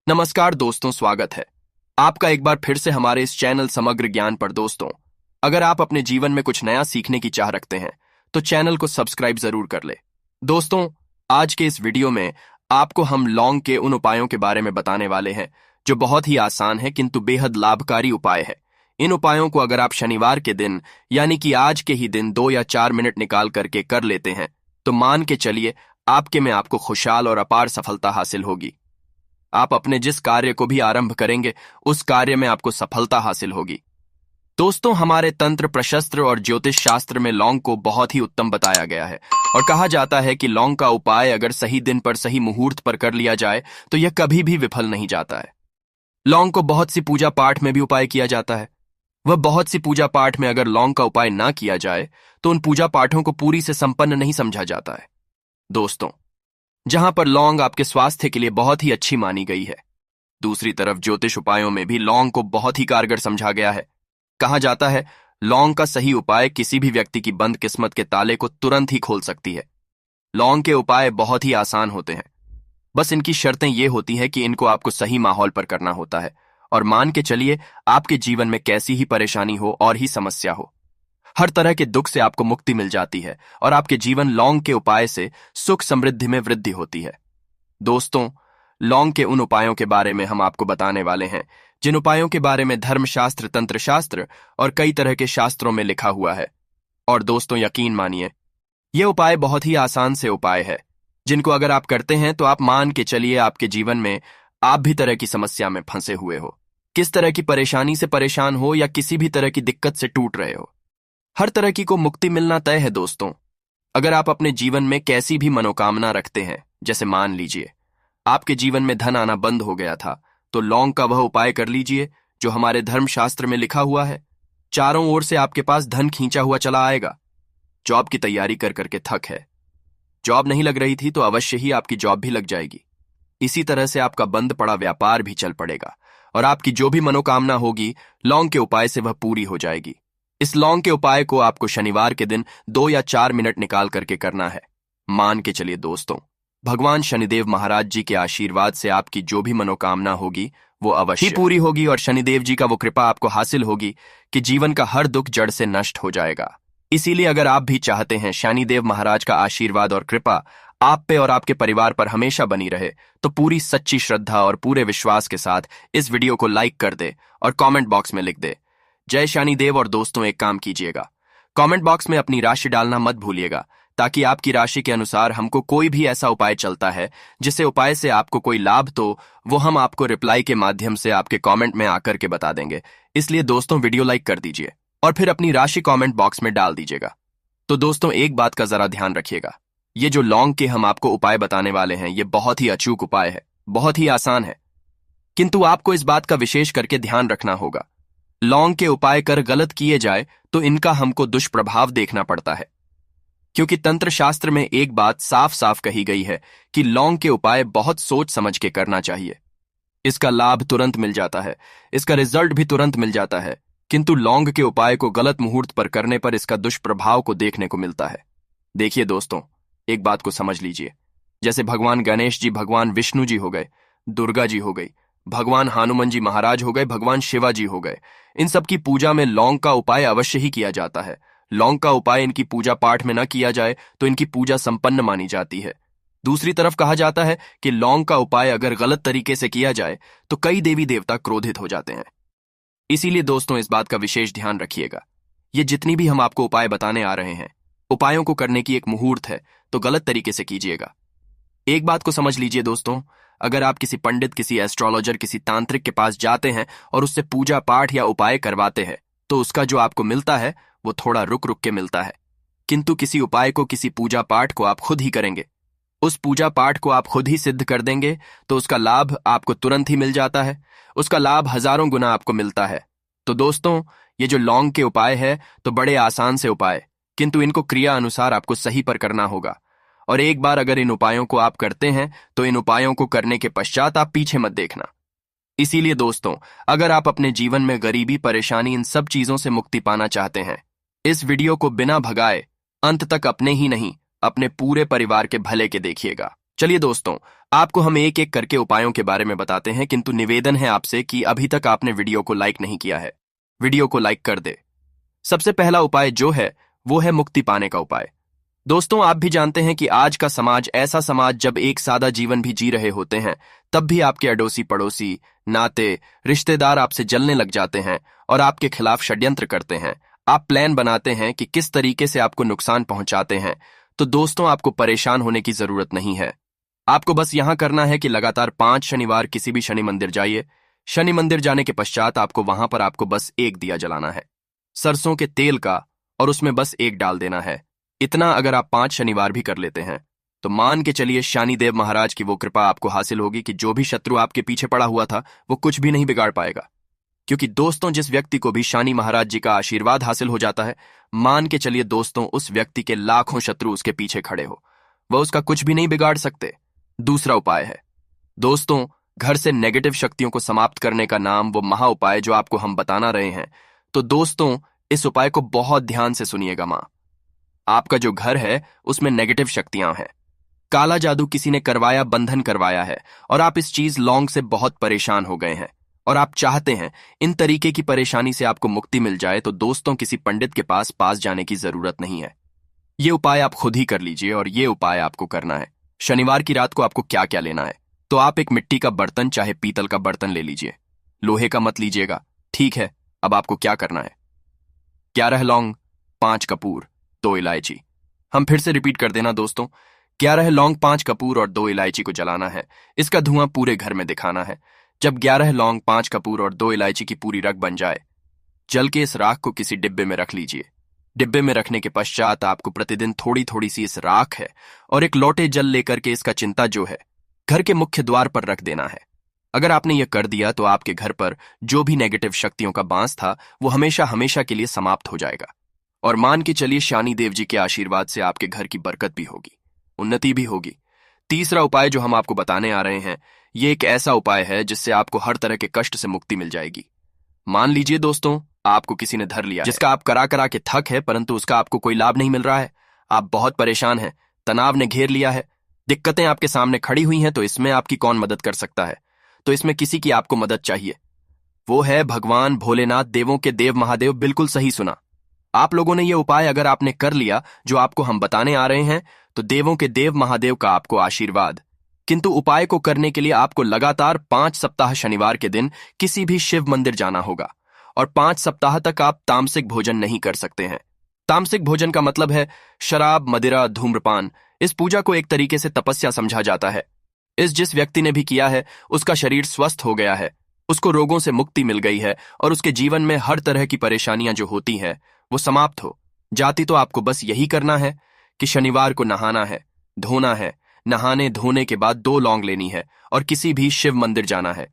नमस्कार दोस्तों, स्वागत है आपका एक बार फिर से हमारे इस चैनल समग्र ज्ञान पर। दोस्तों, अगर आप अपने जीवन में कुछ नया सीखने की चाह रखते हैं तो चैनल को सब्सक्राइब जरूर कर ले। दोस्तों, आज के इस वीडियो में आपको हम लौंग के उन उपायों के बारे में बताने वाले हैं जो बहुत ही आसान है किंतु बेहद लाभकारी उपाय है। इन उपायों को अगर आप शनिवार के दिन यानी कि आज के ही दिन 2 या 4 मिनट निकाल करके कर लेते हैं तो मान के चलिए आपके में आपको खुशहाल और अपार सफलता हासिल होगी। आप अपने जिस कार्य को भी आरंभ करेंगे उस कार्य में आपको सफलता हासिल होगी। दोस्तों, हमारे तंत्र प्रशस्त्र और ज्योतिष शास्त्र में लौंग को बहुत ही उत्तम बताया गया है और कहा जाता है कि लौंग का उपाय अगर सही दिन पर सही मुहूर्त पर कर लिया जाए तो यह कभी भी विफल नहीं जाता है। लौंग को बहुत सी पूजा पाठ में भी उपाय किया जाता है। वह बहुत सी पूजा पाठ में अगर लौंग का उपाय ना किया जाए तो उन पूजा पाठों को पूरी से संपन्न नहीं समझा जाता है। दोस्तों, जहां पर लौंग आपके स्वास्थ्य के लिए बहुत ही अच्छी मानी गई है, दूसरी तरफ ज्योतिष उपायों में भी लौंग को बहुत ही कारगर समझा गया है। कहा जाता है लौंग का सही उपाय किसी भी व्यक्ति की बंद किस्मत के ताले को तुरंत ही खोल सकती है। लौंग के उपाय बहुत ही आसान होते हैं, बस इनकी शर्तें ये होती हैं कि इनको आपको सही माहौल पर करना होता है और मान के चलिए आपके जीवन में कैसी ही परेशानी हो और ही समस्या हो, हर तरह के दुख से आपको मुक्ति मिल जाती है और आपके जीवन लौंग के उपाय से सुख समृद्धि में वृद्धि होती है। दोस्तों, लौंग के उन उपायों के बारे में हम आपको बताने वाले हैं जिन उपायों के बारे में धर्मशास्त्र, तंत्र शास्त्र और कई तरह के शास्त्रों में लिखा हुआ है। और दोस्तों, यकीन मानिए ये उपाय बहुत ही आसान से उपाय है जिनको अगर आप करते हैं तो आप मान के चलिए आपके जीवन में आप भी तरह की समस्या में फंसे हुए हो, किस तरह की परेशानी से परेशान हो या किसी भी तरह की दिक्कत से टूट रहे हो, हर तरह की को मुक्ति मिलना तय है। दोस्तों, अगर आप अपने जीवन में कैसी भी मनोकामना रखते हैं, जैसे मान लीजिए आपके जीवन में धन आना बंद हो गया था, तो लौंग का वह उपाय कर लीजिए जो हमारे धर्मशास्त्र में लिखा हुआ है। चारों ओर से आपके पास धन खींचा हुआ चला आएगा। जॉब की तैयारी कर करके थक है, जॉब नहीं लग रही थी तो अवश्य ही आपकी जॉब भी लग जाएगी। इसी तरह से आपका बंद पड़ा व्यापार भी चल पड़ेगा और आपकी जो भी मनोकामना होगी लौंग के उपाय से वह पूरी हो जाएगी। इस लौंग के उपाय को आपको शनिवार के दिन 2 या 4 मिनट निकाल करके करना है। मान के चलिए दोस्तों, भगवान शनिदेव महाराज जी के आशीर्वाद से आपकी जो भी मनोकामना होगी वो अवश्य ही पूरी होगी और शनिदेव जी का वो कृपा आपको हासिल होगी कि जीवन का हर दुख जड़ से नष्ट हो जाएगा। इसीलिए अगर आप भी चाहते हैं शनिदेव महाराज का आशीर्वाद और कृपा आप पे और आपके परिवार पर हमेशा बनी रहे, तो पूरी सच्ची श्रद्धा और पूरे विश्वास के साथ इस वीडियो को लाइक कर दे और कमेंट बॉक्स में लिख दे जय शनिदेव। और दोस्तों, एक काम कीजिएगा, कमेंट बॉक्स में अपनी राशि डालना मत भूलिएगा, ताकि आपकी राशि के अनुसार हमको कोई भी ऐसा उपाय चलता है जिसे उपाय से आपको कोई लाभ तो वो हम आपको रिप्लाई के माध्यम से आपके कमेंट में आकर के बता देंगे। इसलिए दोस्तों, वीडियो लाइक कर दीजिए और फिर अपनी राशि कमेंट बॉक्स में डाल दीजिएगा। तो दोस्तों, एक बात का जरा ध्यान रखिएगा, ये जो लौंग के हम आपको उपाय बताने वाले हैं ये बहुत ही अचूक उपाय है, बहुत ही आसान है, किंतु आपको इस बात का विशेष करके ध्यान रखना होगा। लौंग के उपाय कर गलत किए जाए तो इनका हमको दुष्प्रभाव देखना पड़ता है, क्योंकि तंत्र शास्त्र में एक बात साफ साफ कही गई है कि लौंग के उपाय बहुत सोच समझ के करना चाहिए। इसका लाभ तुरंत मिल जाता है, इसका रिजल्ट भी तुरंत मिल जाता है, किंतु लौंग के उपाय को गलत मुहूर्त पर करने पर इसका दुष्प्रभाव को देखने को मिलता है। देखिए दोस्तों, एक बात को समझ लीजिए, जैसे भगवान गणेश जी, भगवान विष्णु जी हो गए, दुर्गा जी हो गई, भगवान हनुमान जी महाराज हो गए, भगवान शिवा जी हो गए, इन सब की पूजा में लौंग का उपाय अवश्य ही किया जाता है। लौंग का उपाय इनकी पूजा पाठ में न किया जाए तो इनकी पूजा संपन्न मानी जाती है। दूसरी तरफ कहा जाता है कि लौंग का उपाय अगर गलत तरीके से किया जाए तो कई देवी देवता क्रोधित हो जाते हैं। इसीलिए दोस्तों, इस बात का विशेष ध्यान रखिएगा। ये जितनी भी हम आपको उपाय बताने आ रहे हैं, उपायों को करने की एक मुहूर्त है, तो गलत तरीके से कीजिएगा। एक बात को समझ लीजिए दोस्तों, अगर आप किसी पंडित, किसी एस्ट्रोलॉजर, किसी तांत्रिक के पास जाते हैं और उससे पूजा पाठ या उपाय करवाते हैं तो उसका जो आपको मिलता है वो थोड़ा रुक रुक के मिलता है, किंतु किसी उपाय को, किसी पूजा पाठ को आप खुद ही करेंगे, उस पूजा पाठ को आप खुद ही सिद्ध कर देंगे तो उसका लाभ आपको तुरंत ही मिल जाता है, उसका लाभ हजारों गुना आपको मिलता है। तो दोस्तों, ये जो लौंग के उपाय है तो बड़े आसान से उपाय, किंतु इनको क्रिया अनुसार आपको सही पर करना होगा। और एक बार अगर इन उपायों को आप करते हैं तो इन उपायों को करने के पश्चात आप पीछे मत देखना। इसीलिए दोस्तों, अगर आप अपने जीवन में गरीबी, परेशानी, इन सब चीजों से मुक्ति पाना चाहते हैं, इस वीडियो को बिना भगाए अंत तक अपने ही नहीं अपने पूरे परिवार के भले के देखिएगा। चलिए दोस्तों, आपको हम एक एक करके उपायों के बारे में बताते हैं, किंतु निवेदन है आपसे कि अभी तक आपने वीडियो को लाइक नहीं किया है, वीडियो को लाइक कर दे। सबसे पहला उपाय जो है वो है मुक्ति पाने का उपाय। दोस्तों, आप भी जानते हैं कि आज का समाज ऐसा समाज जब एक सादा जीवन भी जी रहे होते हैं तब भी आपके अड़ोसी पड़ोसी, नाते, रिश्तेदार आपसे जलने लग जाते हैं और आपके खिलाफ षड्यंत्र करते हैं। आप प्लान बनाते हैं कि किस तरीके से आपको नुकसान पहुंचाते हैं। तो दोस्तों, आपको परेशान होने की जरूरत नहीं है। आपको बस यहां करना है कि लगातार 5 शनिवार किसी भी शनि मंदिर जाइए। शनि मंदिर जाने के पश्चात आपको वहां पर आपको बस एक दिया जलाना है, सरसों के तेल का, और उसमें बस एक डाल देना है। इतना अगर आप 5 शनिवार भी कर लेते हैं तो मान के चलिए शनिदेव महाराज की वो कृपा आपको हासिल होगी कि जो भी शत्रु आपके पीछे पड़ा हुआ था वो कुछ भी नहीं बिगाड़ पाएगा। क्योंकि दोस्तों, जिस व्यक्ति को भी शनि महाराज जी का आशीर्वाद हासिल हो जाता है, मान के चलिए दोस्तों, उस व्यक्ति के लाखों शत्रु उसके पीछे खड़े हो, वह उसका कुछ भी नहीं बिगाड़ सकते। दूसरा उपाय है दोस्तों, घर से नेगेटिव शक्तियों को समाप्त करने का नाम वो महा उपाय जो आपको हम बताना रहे हैं। तो दोस्तों, इस उपाय को बहुत ध्यान से सुनिएगा। मां, आपका जो घर है उसमें नेगेटिव शक्तियां हैं, काला जादू किसी ने करवाया, बंधन करवाया है, और आप इस चीज लॉन्ग से बहुत परेशान हो गए हैं और आप चाहते हैं इन तरीके की परेशानी से आपको मुक्ति मिल जाए। तो दोस्तों, किसी पंडित के पास जाने की जरूरत नहीं है। ये उपाय आप खुद ही कर लीजिए, और ये उपाय आपको करना है। शनिवार की रात को आपको क्या क्या लेना है, तो आप एक मिट्टी का बर्तन, चाहे पीतल का बर्तन ले लीजिए, लोहे का मत लीजिएगा, ठीक है। अब आपको क्या करना है, 11 लौंग, 5 कपूर, 2 इलायची। हम फिर से रिपीट कर देना दोस्तों, 11 लौंग, 5 कपूर और 2 इलायची को जलाना है। इसका धुआं पूरे घर में दिखाना है। जब 11 लौंग, 5 कपूर और 2 इलायची की पूरी रग बन जाए, जल के इस राख को किसी डिब्बे में रख लीजिए। डिब्बे में रखने के पश्चात आपको प्रतिदिन थोड़ी थोड़ी सी इस राख है और एक लोटे जल लेकर के इसका चिंता जो है घर के मुख्य द्वार पर रख देना है। अगर आपने यह कर दिया तो आपके घर पर जो भी नेगेटिव शक्तियों का बांस था वो हमेशा हमेशा के लिए समाप्त हो जाएगा। और मान के चलिए शनि देव जी के आशीर्वाद से आपके घर की बरकत भी होगी, उन्नति भी होगी। तीसरा उपाय जो हम आपको बताने आ रहे हैं, ये एक ऐसा उपाय है जिससे आपको हर तरह के कष्ट से मुक्ति मिल जाएगी। मान लीजिए दोस्तों, आपको किसी ने धर लिया जिसका आप करा करा के थक है, परंतु उसका आपको कोई लाभ नहीं मिल रहा है। आप बहुत परेशान हैं, तनाव ने घेर लिया है, दिक्कतें आपके सामने खड़ी हुई हैं। तो इसमें आपकी कौन मदद कर सकता है? तो इसमें किसी की आपको मदद चाहिए, वो है भगवान भोलेनाथ, देवों के देव महादेव। बिल्कुल सही सुना। आप लोगों ने यह उपाय अगर आपने कर लिया जो आपको हम बताने आ रहे हैं, तो देवों के देव महादेव का आपको आशीर्वाद। किंतु उपाय को करने के लिए आपको लगातार 5 सप्ताह शनिवार के दिन किसी भी शिव मंदिर जाना होगा, और 5 सप्ताह तक आप तामसिक भोजन नहीं कर सकते हैं। तामसिक भोजन का मतलब है शराब, मदिरा, धूम्रपान। इस पूजा को एक तरीके से तपस्या समझा जाता है। इस जिस व्यक्ति ने भी किया है उसका शरीर स्वस्थ हो गया है, उसको रोगों से मुक्ति मिल गई है, और उसके जीवन में हर तरह की परेशानियां जो होती हैं वो समाप्त हो जाती। तो आपको बस यही करना है कि शनिवार को नहाना है, धोना है, नहाने धोने के बाद 2 लौंग लेनी है और किसी भी शिव मंदिर जाना है,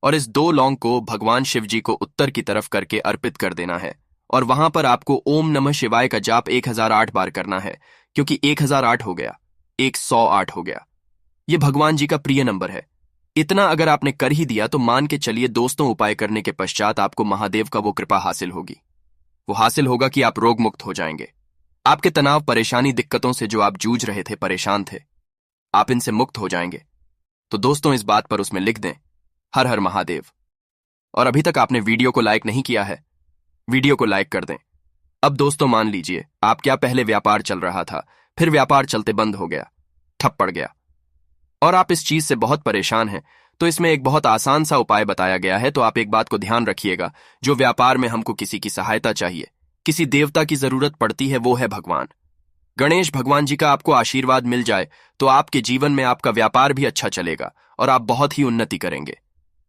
और इस 2 लौंग को भगवान शिव जी को उत्तर की तरफ करके अर्पित कर देना है। और वहां पर आपको ओम नमः शिवाय का जाप 1008 बार करना है, क्योंकि 1008 हो गया, 108 हो गया। ये भगवान जी का प्रिय नंबर है। इतना अगर आपने कर ही दिया तो मान के चलिए दोस्तों, उपाय करने के पश्चात आपको महादेव का वो कृपा हासिल होगी। वो हासिल होगा कि आप रोग मुक्त हो जाएंगे। आपके तनाव, परेशानी, दिक्कतों से जो आप जूझ रहे थे, परेशान थे, आप इनसे मुक्त हो जाएंगे। तो दोस्तों, इस बात पर उसमें लिख दें हर हर महादेव। और अभी तक आपने वीडियो को लाइक नहीं किया है, वीडियो को लाइक कर दें। अब दोस्तों, मान लीजिए आप क्या पहले व्यापार चल रहा था, फिर व्यापार चलते बंद हो गया, ठप पड़ गया, और आप इस चीज से बहुत परेशान हैं। तो इसमें एक बहुत आसान सा उपाय बताया गया है। तो आप एक बात को ध्यान रखिएगा, जो व्यापार में हमको किसी की सहायता चाहिए, किसी देवता की जरूरत पड़ती है, वो है भगवान गणेश। भगवान जी का आपको आशीर्वाद मिल जाए तो आपके जीवन में आपका व्यापार भी अच्छा चलेगा और आप बहुत ही उन्नति करेंगे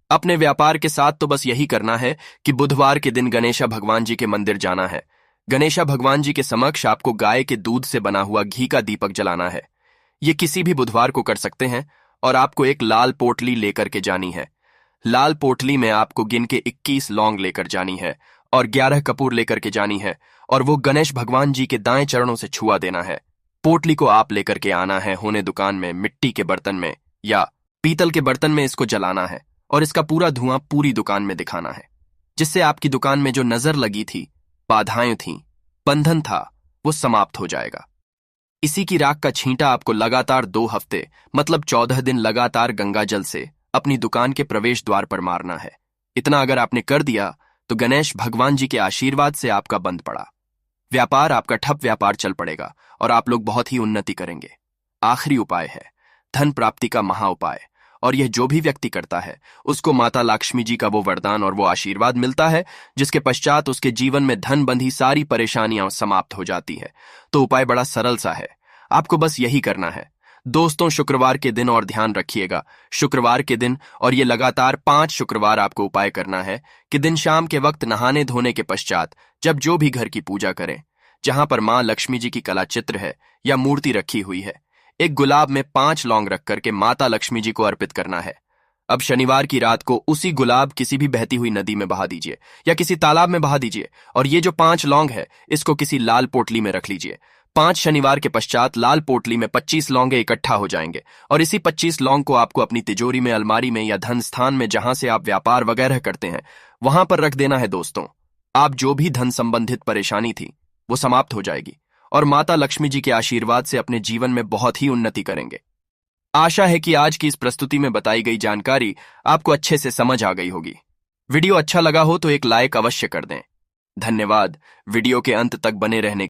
अपने व्यापार के साथ। तो बस यही करना है कि बुधवार के दिन गणेशा भगवान जी के मंदिर जाना है। गणेशा भगवान जी के समक्ष आपको गाय के दूध से बना हुआ घी का दीपक जलाना है। ये किसी भी बुधवार को कर सकते हैं, और आपको एक लाल पोटली लेकर के जानी है। लाल पोटली में आपको गिन के 21 लौंग लेकर जानी है और 11 कपूर लेकर के जानी है, और वो गणेश भगवान जी के दाएं चरणों से छुआ देना है। पोटली को आप लेकर के आना है होने दुकान में, मिट्टी के बर्तन में या पीतल के बर्तन में इसको जलाना है, और इसका पूरा धुआं पूरी दुकान में दिखाना है, जिससे आपकी दुकान में जो नजर लगी थी, बाधाएं थी, बंधन था, वो समाप्त हो जाएगा। इसी की राख का छींटा आपको लगातार 2 हफ्ते मतलब 14 दिन लगातार गंगा जल से अपनी दुकान के प्रवेश द्वार पर मारना है। इतना अगर आपने कर दिया तो गणेश भगवान जी के आशीर्वाद से आपका बंद पड़ा व्यापार, आपका ठप व्यापार चल पड़ेगा और आप लोग बहुत ही उन्नति करेंगे। आखिरी उपाय है धन प्राप्ति का महा उपाय, और यह जो भी व्यक्ति करता है उसको माता लक्ष्मी जी का वो वरदान और वो आशीर्वाद मिलता है, जिसके पश्चात उसके जीवन में धन बंधी सारी परेशानियां समाप्त हो जाती है। तो उपाय बड़ा सरल सा है, आपको बस यही करना है दोस्तों। शुक्रवार के दिन, और ध्यान रखिएगा शुक्रवार के दिन, और ये लगातार 5 शुक्रवार आपको उपाय करना है कि दिन शाम के वक्त नहाने धोने के पश्चात जब जो भी घर की पूजा करें, जहां पर मां लक्ष्मी जी की कला चित्र है या मूर्ति रखी हुई है, एक गुलाब में 5 लौंग रख करके माता लक्ष्मी जी को अर्पित करना है। अब शनिवार की रात को उसी गुलाब किसी भी बहती हुई नदी में बहा दीजिए या किसी तालाब में बहा दीजिए, और ये जो 5 लौंग है इसको किसी लाल पोटली में रख लीजिए। 5 शनिवार के पश्चात लाल पोटली में 25 लौंगे इकट्ठा हो जाएंगे, और इसी 25 लौंग को आपको अपनी तिजोरी में, अलमारी में या धन स्थान में जहां से आप व्यापार वगैरह करते हैं वहां पर रख देना है दोस्तों। आप जो भी धन संबंधित परेशानी थी वो समाप्त हो जाएगी और माता लक्ष्मी जी के आशीर्वाद से अपने जीवन में बहुत ही उन्नति करेंगे। आशा है कि आज की इस प्रस्तुति में बताई गई जानकारी आपको अच्छे से समझ आ गई होगी। वीडियो अच्छा लगा हो तो एक लाइक अवश्य कर दें। धन्यवाद वीडियो के अंत तक बने रहने